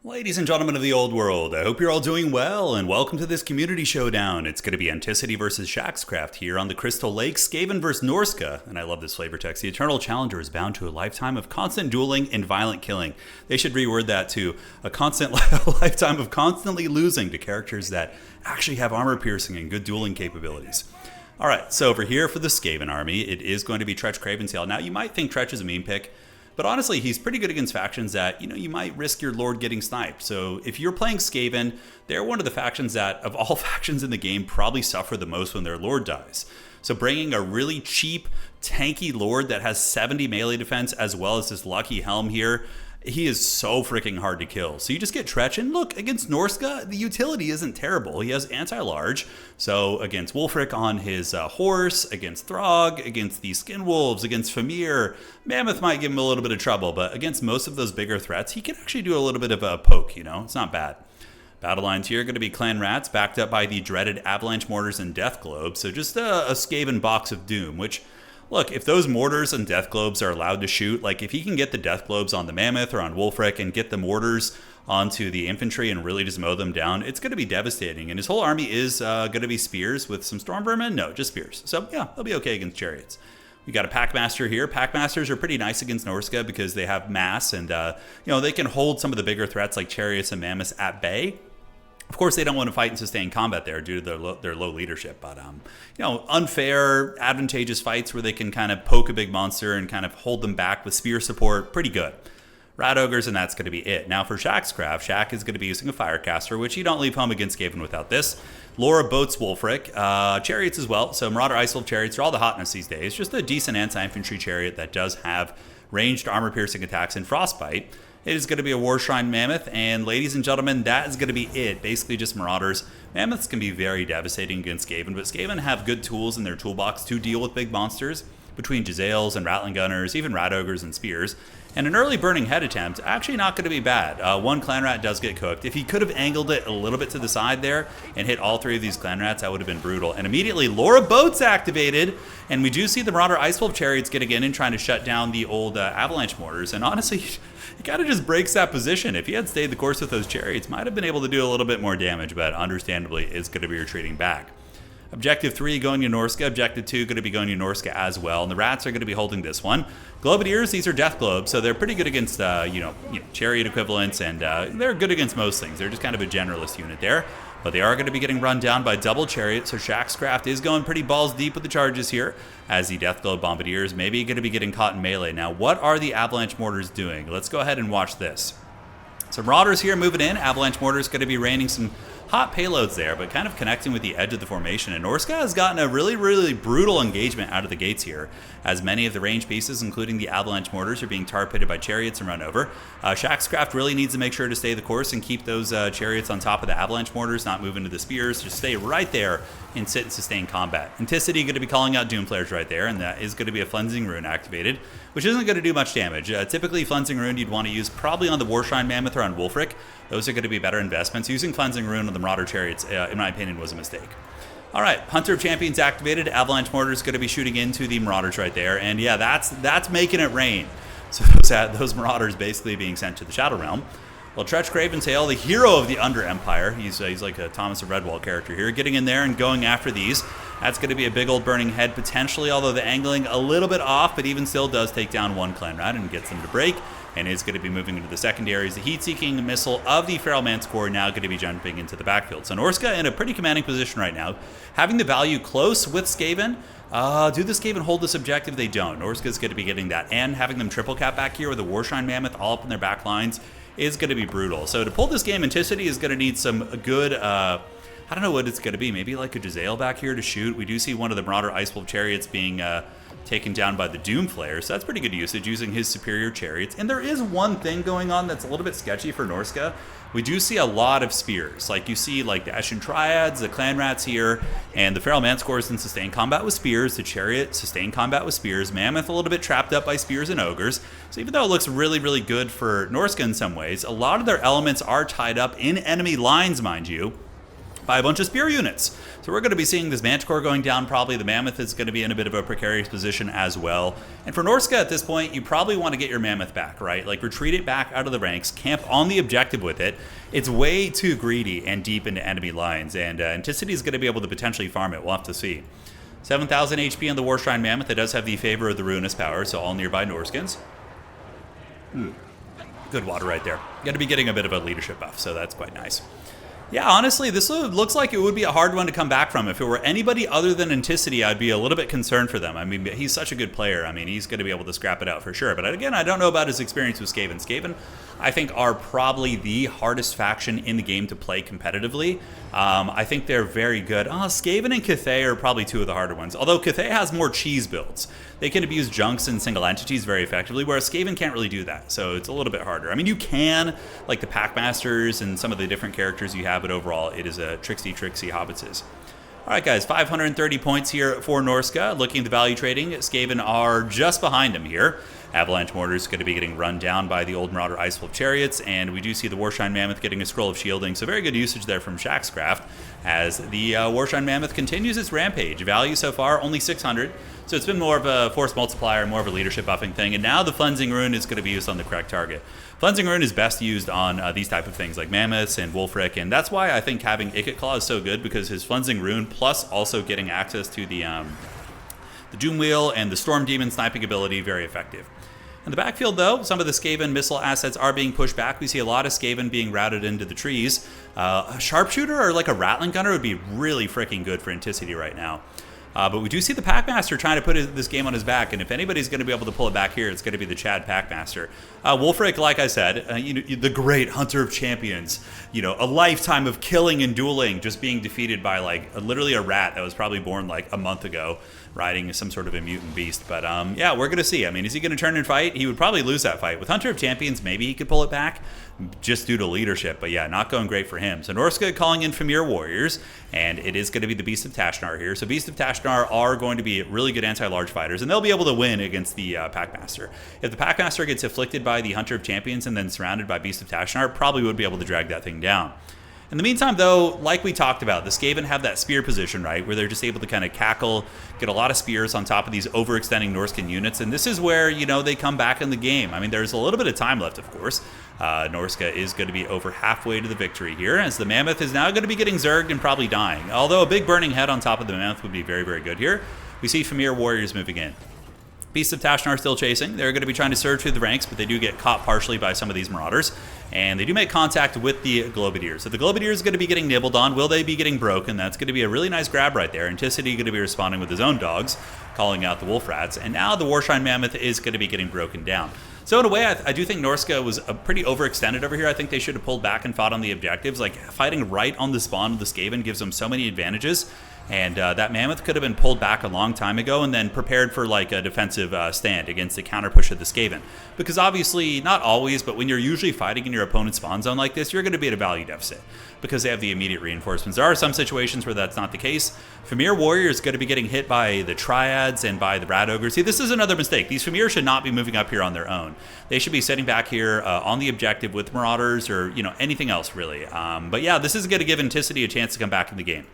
Ladies and gentlemen of the old world, I hope you're all doing well, and welcome to this community showdown. It's going to be Anticity versus Shaxcraft here on the Crystal Lake, Skaven versus Norsca, and I love this flavor text. The Eternal Challenger is bound to a lifetime of constant dueling and violent killing. They should reword that to a constant lifetime of constantly losing to characters that actually have armor piercing and good dueling capabilities. Alright, so over here for the Skaven army, it is going to be Tretch Craventail. Now, you might think Tretch is a meme pick, but honestly, he's pretty good against factions that, you might risk your lord getting sniped. So if you're playing Skaven, they're one of the factions that, of all factions in the game, probably suffer the most when their lord dies. So bringing a really cheap, tanky lord that has 70 melee defense, as well as this lucky helm here, he is so freaking hard to kill. So you just get Tretch, and look, against Norsca, the utility isn't terrible. He has anti-large, so against Wulfric on his horse, against Throg, against the Skin Wolves, against Famir, Mammoth might give him a little bit of trouble, but against most of those bigger threats, he can actually do a little bit of a poke, It's not bad. Battle lines here are going to be Clan Rats, backed up by the dreaded Avalanche Mortars and Death Globes, so just a Skaven box of doom, which... Look, if those mortars and death globes are allowed to shoot, like if he can get the death globes on the Mammoth or on Wulfric and get the mortars onto the infantry and really just mow them down, it's going to be devastating. And his whole army is going to be spears with some storm vermin? No, just spears. So yeah, they'll be okay against chariots. We got a Packmaster here. Packmasters are pretty nice against Norsca because they have mass and, they can hold some of the bigger threats like chariots and mammoths at bay. Of course, they don't want to fight and sustain combat there due to their low leadership, but unfair, advantageous fights where they can kind of poke a big monster and kind of hold them back with spear support, pretty good. Rat Ogres, and that's going to be it. Now for Shaxcraft, Shaq is going to be using a Firecaster, which you don't leave home against Skaven without this. Laura boats Wulfric, chariots as well, so Marauder Ice Wolf chariots are all the hotness these days. Just a decent anti-infantry chariot that does have ranged armor-piercing attacks and frostbite. It is going to be a War Shrine Mammoth, and ladies and gentlemen, that is going to be it. Basically just Marauders. Mammoths can be very devastating against Skaven, but Skaven have good tools in their toolbox to deal with big monsters, between Jezzails and Rattling Gunners, even Rat Ogres and Spears. And an early Burning Head attempt, actually not going to be bad. One Clan Rat does get cooked. If he could have angled it a little bit to the side there and hit all three of these Clan Rats, that would have been brutal. And immediately, Laura Boat's activated, and we do see the Marauder Ice Wolf chariots getting in and trying to shut down the old Avalanche Mortars. And honestly, he kind of just breaks that position. If he had stayed the course with those chariots, might have been able to do a little bit more damage, but understandably, is going to be retreating back. Objective 3 going to Norsca. Objective 2 going to be going to Norsca as well. And the Rats are going to be holding this one. Globadiers, these are Death Globes, so they're pretty good against, chariot equivalents, and they're good against most things. They're just kind of a generalist unit there. But they are going to be getting run down by double chariot, so Shaxcraft is going pretty balls deep with the charges here, as the Death Globe Bombardiers maybe going to be getting caught in melee. Now, what are the Avalanche Mortars doing? Let's go ahead and watch this. So Marauders here moving in. Avalanche Mortars going to be raining some hot payloads there, but kind of connecting with the edge of the formation. And Norsca has gotten a really, really brutal engagement out of the gates here, as many of the range pieces, including the Avalanche Mortars, are being tar-pitted by chariots and run over. Shaxcraft really needs to make sure to stay the course and keep those chariots on top of the Avalanche Mortars, not move into the spears, just stay right there and sit and sustain combat. Anticity going to be calling out Doom Flares right there, and that is going to be a Flensing Rune activated, which isn't going to do much damage. Typically, Flensing Rune you'd want to use probably on the War Shrine Mammoth or on Wulfric. Those are going to be better investments. Using Cleansing Rune on the Marauder Chariots, in my opinion, was a mistake. All right, Hunter of Champions activated. Avalanche Mortar is going to be shooting into the Marauders right there. And yeah, that's making it rain. So those Marauders basically being sent to the Shadow Realm. Well, Tretch Craventail, the hero of the Under Empire, he's like a Thomas of Redwall character here, getting in there and going after these. That's going to be a big old Burning Head potentially, although the angling a little bit off, but even still does take down one Clan Rat and gets them to break, and is going to be moving into the secondaries. The heat-seeking missile of the Feral Manticore now going to be jumping into the backfield. So Norsca in a pretty commanding position right now, having the value close with Skaven. Do the Skaven hold this objective? They don't. Norsca's going to be getting that, and having them triple cap back here with a Warshrine Mammoth all up in their back lines is going to be brutal. So to pull this game, Anticity is going to need some good, I don't know what it's going to be, maybe like a Jezzail back here to shoot. We do see one of the Marauder Ice Wolf chariots being taken down by the Doom Flare, so that's pretty good usage using his superior chariots. And there is one thing going on that's a little bit sketchy for Norsca. We do see a lot of spears. Like you see like the Eshin Triads, the Clan Rats here, and the Feral Manticores in sustained combat with spears, the Chariot sustained combat with spears, Mammoth a little bit trapped up by spears and ogres. So even though it looks really, really good for Norsca in some ways, a lot of their elements are tied up in enemy lines, mind you. by a bunch of spear units. So we're going to be seeing this Manticore going down probably. The Mammoth is going to be in a bit of a precarious position as well. And for Norsca at this point, you probably want to get your Mammoth back, right? Like retreat it back out of the ranks, camp on the objective with it. It's way too greedy and deep into enemy lines, and Anticity is going to be able to potentially farm it. We'll have to see. 7,000 HP on the Warshrine Mammoth. It does have the favor of the Ruinous Power, so all nearby Norskins. Good water right there. Going to be getting a bit of a leadership buff, so that's quite nice. Yeah, honestly, this looks like it would be a hard one to come back from. If it were anybody other than Anticity, I'd be a little bit concerned for them. I mean, he's such a good player. I mean, he's going to be able to scrap it out for sure. But again, I don't know about his experience with Skaven. Skaven, I think, are probably the hardest faction in the game to play competitively. I think they're very good. Skaven and Cathay are probably two of the harder ones. Although Cathay has more cheese builds. They can abuse junks and single entities very effectively, whereas Skaven can't really do that. So it's a little bit harder. I mean, you can, like the Packmasters and some of the different characters you have, but overall, it is a tricksy hobbitses. All right, guys, 530 points here for Norsca. Looking at the value trading, Skaven are just behind him here. Avalanche Mortar is going to be getting run down by the old Marauder Icewolf Chariots, and we do see the Warshrine Mammoth getting a Scroll of Shielding, so very good usage there from Shaxcraft as the Warshrine Mammoth continues its rampage. Value so far, only 600, so it's been more of a force multiplier, more of a leadership buffing thing, and now the Flensing Rune is going to be used on the correct target. Flensing Rune is best used on these type of things like Mammoths and Wolfric, and that's why I think having Ikit Claw is so good, because his Flensing Rune plus also getting access to the Doom Wheel and the Storm Demon sniping ability, very effective. In the backfield, though, some of the Skaven missile assets are being pushed back. We see a lot of Skaven being routed into the trees. A Sharpshooter or like a Rattling Gunner would be really freaking good for Anticity right now. But we do see the Packmaster trying to put this game on his back, and if anybody's going to be able to pull it back here, it's going to be the Chad Packmaster. Wolfric, like I said, the great hunter of champions, a lifetime of killing and dueling, just being defeated by like literally a rat that was probably born like a month ago, riding some sort of a mutant beast. But yeah, we're going to see. I mean, is he going to turn and fight? He would probably lose that fight. With Hunter of Champions, maybe he could pull it back just due to leadership. But yeah, not going great for him. So Norsca calling in Famir Warriors, and it is going to be the Beast of Tashnar here. So Beast of Tashnar are going to be really good anti-large fighters, and they'll be able to win against the Packmaster. If the Packmaster gets afflicted by the Hunter of Champions and then surrounded by Beast of Tashnar, probably would be able to drag that thing down. In the meantime, though, like we talked about, the Skaven have that spear position, right, where they're just able to kind of cackle, get a lot of spears on top of these overextending Norscan units, and this is where, they come back in the game. I mean, there's a little bit of time left, of course. Norsca is going to be over halfway to the victory here, as the Mammoth is now going to be getting zerged and probably dying. Although a big burning head on top of the Mammoth would be very, very good here. We see Famir Warriors moving in. Beasts of Tashnar still chasing. They're going to be trying to surge through the ranks, but they do get caught partially by some of these Marauders. And they do make contact with the Globadier. So the Globadier is going to be getting nibbled on. Will they be getting broken? That's going to be a really nice grab right there. Anticity going to be responding with his own dogs, calling out the Wolf Rats. And now the Warshrine Mammoth is going to be getting broken down. So in a way, I do think Norsca was pretty overextended over here. I think they should have pulled back and fought on the objectives. Like, fighting right on the spawn of the Skaven gives them so many advantages. And that Mammoth could have been pulled back a long time ago and then prepared for like a defensive stand against the counter push of the Skaven. Because obviously, not always, but when you're usually fighting in your opponent's spawn zone like this, you're going to be at a value deficit because they have the immediate reinforcements. There are some situations where that's not the case. Famir Warrior is going to be getting hit by the Triads and by the Rat Ogres. See, this is another mistake. These Famir should not be moving up here on their own. They should be sitting back here on the objective with Marauders or anything else really. But yeah, this is going to give Anticity a chance to come back in the game.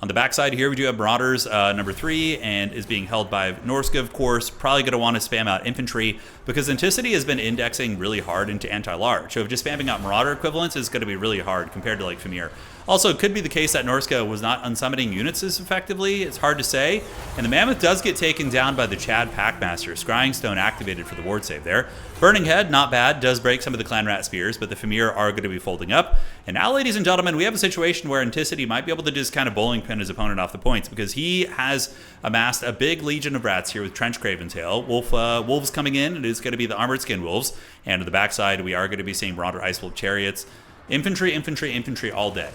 On the backside here, we do have Marauders number 3, and is being held by Norsca, of course. Probably going to want to spam out infantry, because Anticity has been indexing really hard into anti-large. So just spamming out Marauder equivalents is going to be really hard compared to like Famir. Also, it could be the case that Norsca was not unsummoning units as effectively. It's hard to say. And the Mammoth does get taken down by the Chad Packmaster. Scrying Stone activated for the ward save there. Burning Head, not bad, does break some of the Clan Rat Spears, but the Famir are going to be folding up. And now, ladies and gentlemen, we have a situation where Anticity might be able to just kind of bowling pin his opponent off the points, because he has amassed a big legion of rats here with Trench Craven Tail. Wolves coming in. It is going to be the Armored Skin Wolves. And on the backside, we are going to be seeing Marauder Icewolf Chariots. Infantry, infantry, infantry all day.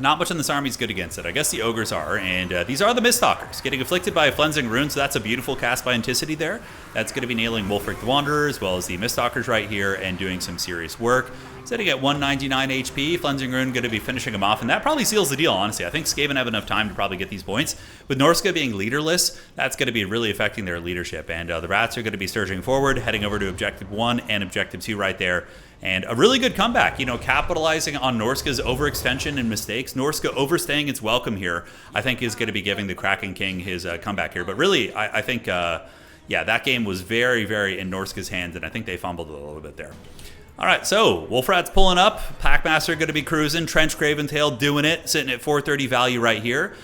Not much in this army is good against it. I guess the Ogres are, and these are the Miststalkers. Getting afflicted by a Flensing Rune, so that's a beautiful cast by Anticity there. That's going to be nailing Wolfric the Wanderer, as well as the Miststalkers right here, and doing some serious work. Sitting at 199 HP, Flensing Rune going to be finishing him off, and that probably seals the deal, honestly. I think Skaven have enough time to probably get these points. With Norsca being leaderless, that's going to be really affecting their leadership, and the Rats are going to be surging forward, heading over to Objective 1 and Objective 2 right there. And a really good comeback, capitalizing on Norsca's overextension and mistakes. Norsca overstaying its welcome here, I think, is going to be giving the Kraken King his comeback here. But really, I think, that game was very, very in Norsca's hands, and I think they fumbled a little bit there. All right, so Wolfrat's pulling up. Packmaster going to be cruising. Trench Craventail doing it, sitting at 430 value right here.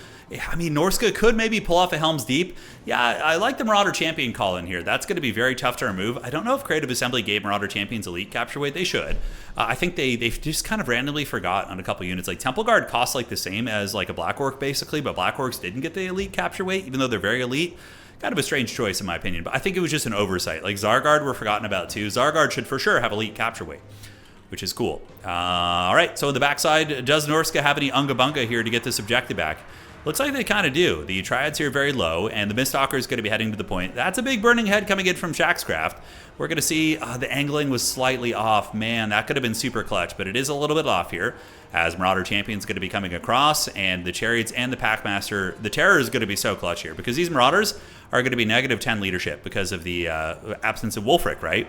I mean, Norsca could maybe pull off a Helm's Deep. Yeah, I like the Marauder Champion call in here. That's going to be very tough to remove. I don't know if Creative Assembly gave Marauder Champions elite capture weight. They should. I think they've just kind of randomly forgot on a couple units. Like Temple Guard costs like the same as like a Black Orc basically, but Black Orcs didn't get the elite capture weight, even though they're very elite. Kind of a strange choice in my opinion, but I think it was just an oversight. Like Zargard were forgotten about too. Zargard should for sure have elite capture weight, which is cool. All right, so in the backside, does Norsca have any Unga Bunga here to get this objective back? Looks like they kind of do. The Triads here are very low, and the Miststalker is going to be heading to the point. That's a big burning head coming in from Shaxcraft. We're going to see the angling was slightly off. Man, that could have been super clutch, but it is a little bit off here as Marauder Champion's going to be coming across, and the Chariots and the Packmaster. The Terror is going to be so clutch here because these Marauders are going to be negative 10 leadership because of the absence of Wolfric, right?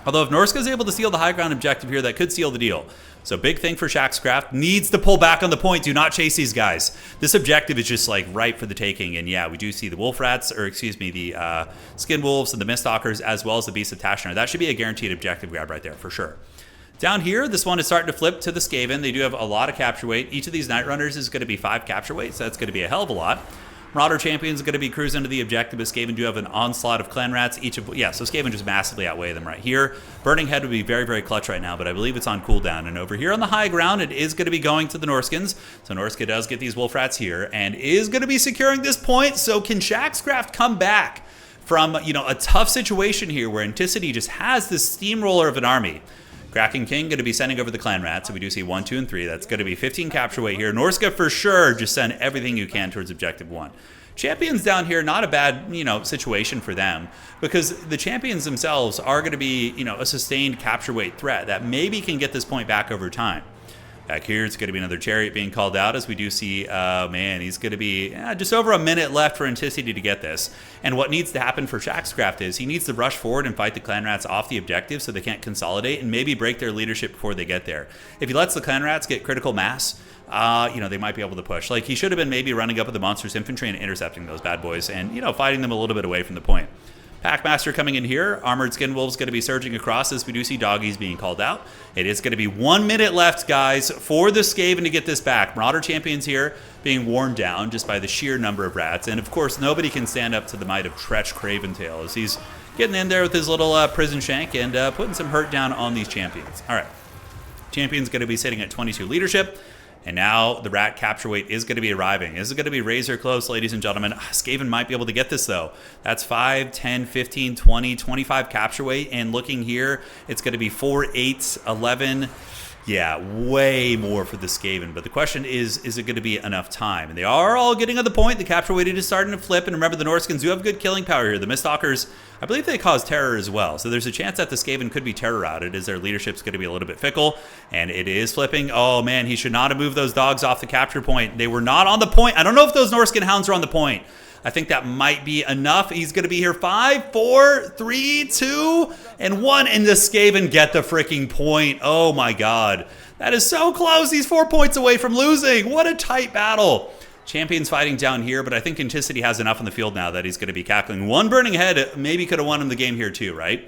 Although if Norsca is able to seal the high ground objective here, that could seal the deal. So big thing for Shaxcraft. Needs to pull back on the point. Do not chase these guys. This objective is just like ripe for the taking. And yeah, we do see the the Skin Wolves and the Miststalkers as well as the Beast of Tashnar. That should be a guaranteed objective grab right there for sure. Down here, this one is starting to flip to the Skaven. They do have a lot of capture weight. Each of these Night Runners is going to be 5 capture weight, so that's going to be a hell of a lot. Marauder Champions going to be cruising to the objective, but Skaven do have an onslaught of Clan Rats. So Skaven just massively outweigh them right here. Burning Head would be very, very clutch right now, but I believe it's on cooldown. And over here on the high ground, it is going to be going to the Norskins. So Norsca does get these Wolf Rats here and is going to be securing this point. So can Shaxcraft come back from, a tough situation here where Anticity just has this steamroller of an army? Kraken King going to be sending over the Clan Rats. So we do see 1, 2, and 3. That's going to be 15 capture weight here. Norsca for sure just send everything you can towards objective 1. Champions down here, not a bad, situation for them because the champions themselves are going to be, a sustained capture weight threat that maybe can get this point back over time. Back here, it's going to be another Chariot being called out as we do see, he's going to be just over a minute left for Anticity to get this. And what needs to happen for Shaxcraft is he needs to rush forward and fight the Clan Rats off the objective so they can't consolidate and maybe break their leadership before they get there. If he lets the Clan Rats get critical mass, they might be able to push. Like, he should have been maybe running up with the Monstrous Infantry and intercepting those bad boys and, fighting them a little bit away from the point. Packmaster coming in here. Armored Skin Wolves going to be surging across as we do see Doggies being called out. It is going to be 1 minute left, guys, for the Skaven to get this back. Marauder Champions here being worn down just by the sheer number of rats. And, of course, nobody can stand up to the might of Trench Craventail as he's getting in there with his little prison shank and putting some hurt down on these champions. All right. Champion's going to be sitting at 22 leadership. And now the rat capture weight is going to be arriving. This is going to be razor close, ladies and gentlemen. Skaven might be able to get this, though. That's 5, 10, 15, 20, 25 capture weight. And looking here, it's going to be 4, 8, 11. Yeah, way more for the Skaven. But the question is it going to be enough time? And they are all getting on the point. The capture weight is starting to flip. And remember, the Norskins do have good killing power here. The Miststalkers, I believe they cause terror as well. So there's a chance that the Skaven could be terror routed as their leadership's going to be a little bit fickle. And it is flipping. Oh, man, he should not have moved those dogs off the capture point. They were not on the point. I don't know if those Norscan hounds are on the point. I think that might be enough. He's going to be here 5, 4, 3, 2, and 1. And the Skaven get the freaking point. Oh, my God. That is so close. He's 4 points away from losing. What a tight battle. Champions fighting down here, but I think Anticity has enough on the field now that he's going to be cackling. One burning head maybe could have won him the game here too, right?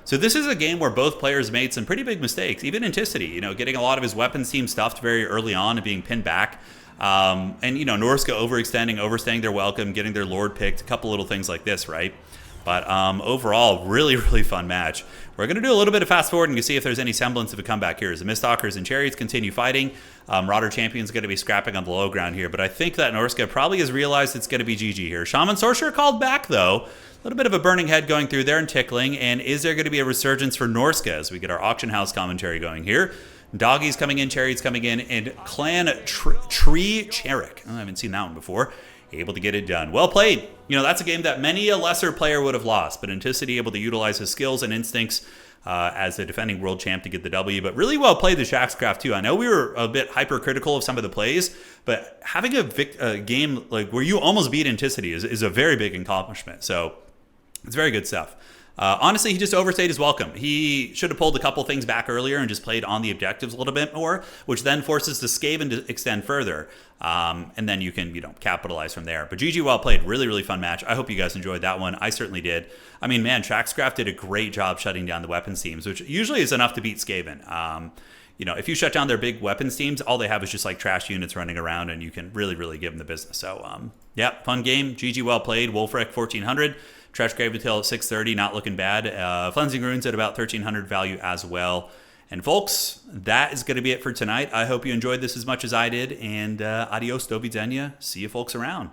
So this is a game where both players made some pretty big mistakes. Even Anticity, getting a lot of his weapons team stuffed very early on and being pinned back. Norsca overextending, overstaying their welcome, getting their Lord picked, a couple little things like this, right? But overall, really, really fun match. We're going to do a little bit of fast forwarding to see if there's any semblance of a comeback here as the Miststalkers and Chariots continue fighting. Marauder Champion's going to be scrapping on the low ground here, but I think that Norsca probably has realized it's going to be GG here. Shaman Sorcerer called back, though. A little bit of a burning head going through there and tickling, and is there going to be a resurgence for Norsca as we get our Auction House commentary going here? Doggies coming in, Chariots coming in, and Clan Tree Cherik. I haven't seen that one before. Able to get it done. Well played. That's a game that many a lesser player would have lost, but Anticity able to utilize his skills and instincts as the defending world champ to get the W. But really well played the Shaxcraft too. I know we were a bit hypercritical of some of the plays, but having a game like where you almost beat Anticity is a very big accomplishment. So it's very good stuff. Honestly, he just overstayed his welcome. He should have pulled a couple things back earlier and just played on the objectives a little bit more, which then forces the Skaven to extend further. And then you can, capitalize from there. But GG, well played. Really, really fun match. I hope you guys enjoyed that one. I certainly did. I mean, man, Shaxcraft did a great job shutting down the weapons teams, which usually is enough to beat Skaven. If you shut down their big weapons teams, all they have is just like trash units running around, and you can really, really give them the business. So, fun game. GG, well played. Wolfrek 1400. Trash Gravitail at 630, not looking bad. Cleansing Runes at about 1300 value as well. And folks, that is going to be it for tonight. I hope you enjoyed this as much as I did. And adios, do widzenia. See you folks around.